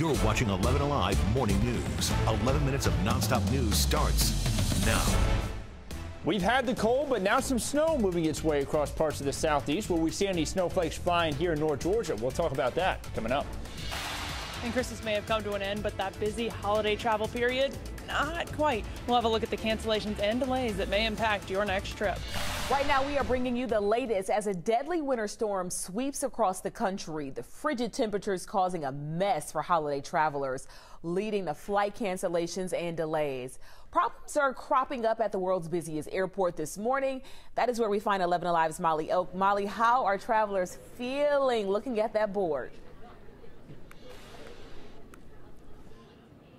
You're watching 11 Alive Morning News. 11 minutes of nonstop news starts now. We've had the cold, but now some snow moving its way across parts of the southeast. Will we see any snowflakes flying here in North Georgia? We'll talk about that coming up. And Christmas may have come to an end, but that busy holiday travel period, not quite. We'll have a look at the cancellations and delays that may impact your next trip. Right now, we are bringing you the latest as a deadly winter storm sweeps across the country. The frigid temperatures causing a mess for holiday travelers, leading to flight cancellations and delays. Problems are cropping up at the world's busiest airport this morning. That is where we find 11 Alive's Molly Oak. Molly, how are travelers feeling looking at that board?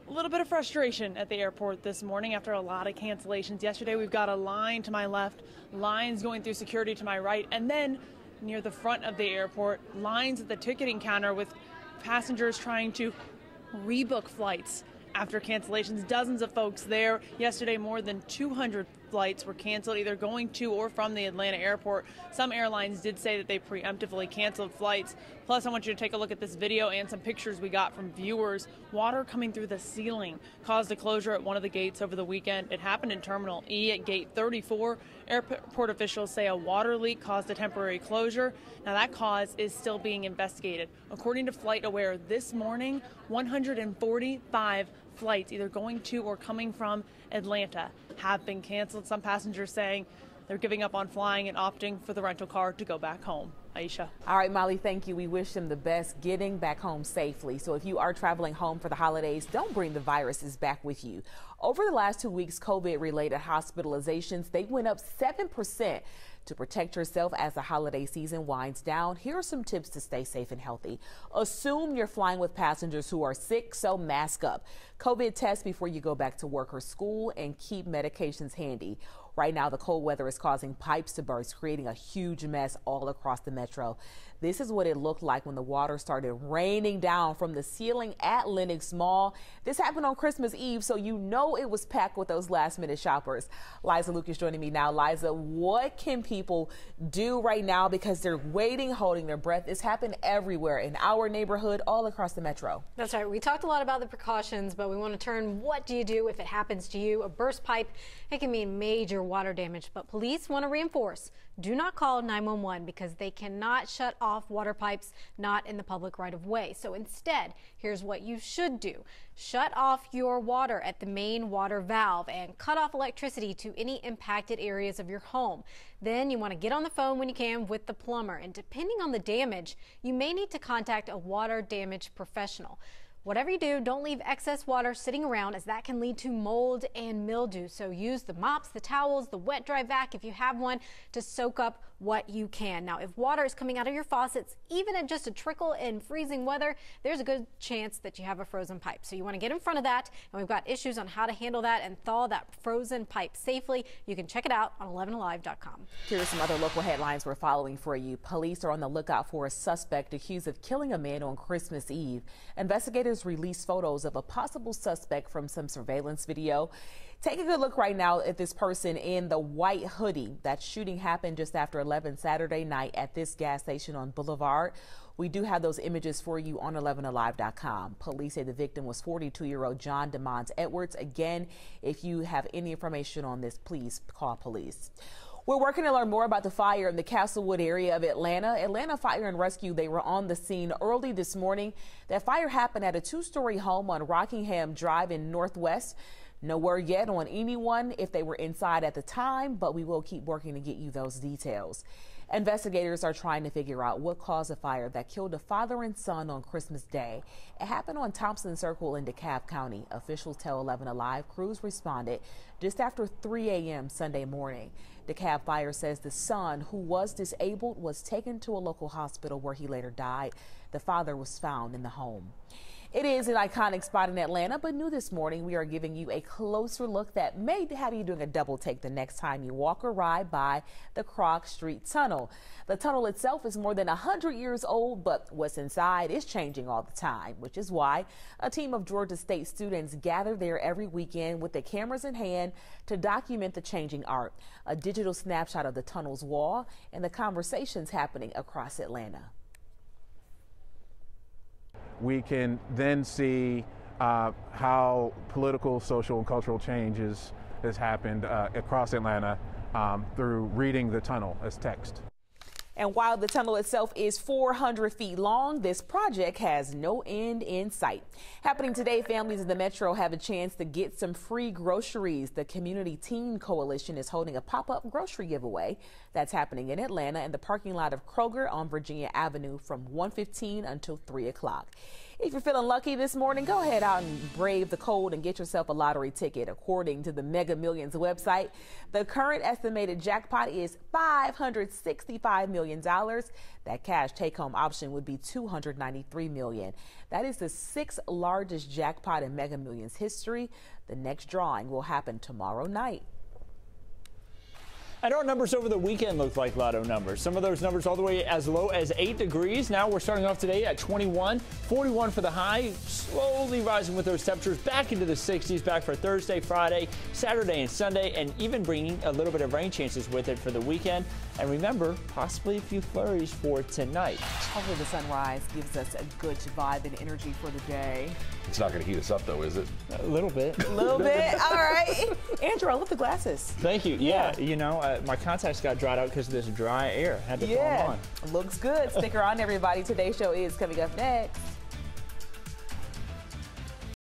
A little bit of frustration at the airport this morning after a lot of cancellations. Yesterday, we've got a line to my left, lines going through security to my right, and then near the front of the airport, lines at the ticketing counter with passengers trying to rebook flights after cancellations. Dozens of folks there. Yesterday, more than 200 flights were canceled, either going to or from the Atlanta airport. Some airlines did say that they preemptively canceled flights. Plus, I want you to take a look at this video and some pictures we got from viewers. Water coming through the ceiling caused a closure at one of the gates over the weekend. It happened in Terminal E at Gate 34. Airport officials say a water leak caused a temporary closure. Now, that cause is still being investigated. According to FlightAware, this morning, 145 flights either going to or coming from Atlanta have been canceled. Some passengers saying they're giving up on flying and opting for the rental car to go back home. Aisha. All right, Molly, thank you. We wish them the best getting back home safely. So if you are traveling home for the holidays, don't bring the viruses back with you. Over the last 2 weeks, COVID-related hospitalizations, they went up 7%. To protect yourself as the holiday season winds down, here are some tips to stay safe and healthy. Assume you're flying with passengers who are sick, so mask up. COVID test before you go back to work or school, and keep medications handy. Right now, the cold weather is causing pipes to burst, creating a huge mess all across the metro. This is what it looked like when the water started raining down from the ceiling at Lenox Mall. This happened on Christmas Eve, so you know it was packed with those last-minute shoppers. Liza Lucas joining me now. Liza, what can people do right now because they're waiting, holding their breath? This happened everywhere in our neighborhood, all across the metro. That's right. We talked a lot about the precautions, but we want to turn what do you do if it happens to you? A burst pipe, it can mean major water damage, but police want to reinforce, do not call 911 because they cannot shut off water pipes not in the public right of way. So instead, here's what you should do. Shut off your water at the main water valve and cut off electricity to any impacted areas of your home. Then you want to get on the phone when you can with the plumber, and depending on the damage, you may need to contact a water damage professional. Whatever you do, don't leave excess water sitting around, as that can lead to mold and mildew. So use the mops, the towels, the wet dry vac if you have one, to soak up what you can. Now, if water is coming out of your faucets, even at just a trickle in freezing weather, there's a good chance that you have a frozen pipe. So you want to get in front of that, and we've got issues on how to handle that and thaw that frozen pipe safely. You can check it out on 11alive.com. Here are some other local headlines we're following for you. Police are on the lookout for a suspect accused of killing a man on Christmas Eve. Investigators released photos of a possible suspect from some surveillance video. Take a good look right now at this person in the white hoodie. That shooting happened just after 11 Saturday night at this gas station on Boulevard. We do have those images for you on 11alive.com. Police say the victim was 42-year-old John DeMond Edwards. Again, if you have any information on this, please call police. We're working to learn more about the fire in the Castlewood area of Atlanta. Atlanta Fire and Rescue, they were on the scene early this morning. That fire happened at a two-story home on Rockingham Drive in Northwest. No word yet on anyone if they were inside at the time, but we will keep working to get you those details. Investigators are trying to figure out what caused the fire that killed a father and son on Christmas Day. It happened on Thompson Circle in DeKalb County. Officials tell 11 Alive crews responded just after 3 a.m. Sunday morning. DeKalb Fire says the son, who was disabled, was taken to a local hospital where he later died. The father was found in the home. It is an iconic spot in Atlanta, but new this morning, we are giving you a closer look that may have you doing a double take the next time you walk or ride by the Krog Street Tunnel. The tunnel itself is more than 100 years old, but what's inside is changing all the time, which is why a team of Georgia State students gather there every weekend with their cameras in hand to document the changing art, a digital snapshot of the tunnel's wall and the conversations happening across Atlanta. we can then see how political, social, and cultural changes has happened across Atlanta through reading the tunnel as text. And while the tunnel itself is 400 feet long, this project has no end in sight. Happening today, families in the metro have a chance to get some free groceries. The Community Teen Coalition is holding a pop-up grocery giveaway that's happening in Atlanta in the parking lot of Kroger on Virginia Avenue from 1:15 until 3 o'clock. If you're feeling lucky this morning, go ahead out and brave the cold and get yourself a lottery ticket. According to the Mega Millions website, the current estimated jackpot is $565 million. That cash take-home option would be $293 million. That is the 6th largest jackpot in Mega Millions history. The next drawing will happen tomorrow night. And our numbers over the weekend looked like lotto numbers. Some of those numbers all the way as low as 8 degrees. Now we're starting off today at 21, 41 for the high, slowly rising with those temperatures back into the 60s, back for Thursday, Friday, Saturday, and Sunday, and even bringing a little bit of rain chances with it for the weekend. And remember, possibly a few flurries for tonight. Hopefully the sunrise gives us a good vibe and energy for the day. It's not going to heat us up, though, is it? A little bit. A little bit. All right. Andrew, I love the glasses. Thank you. Yeah, you know, my contacts got dried out because of this dry air. Had to put them on. Looks good. Stick around, everybody. Today's show is coming up next.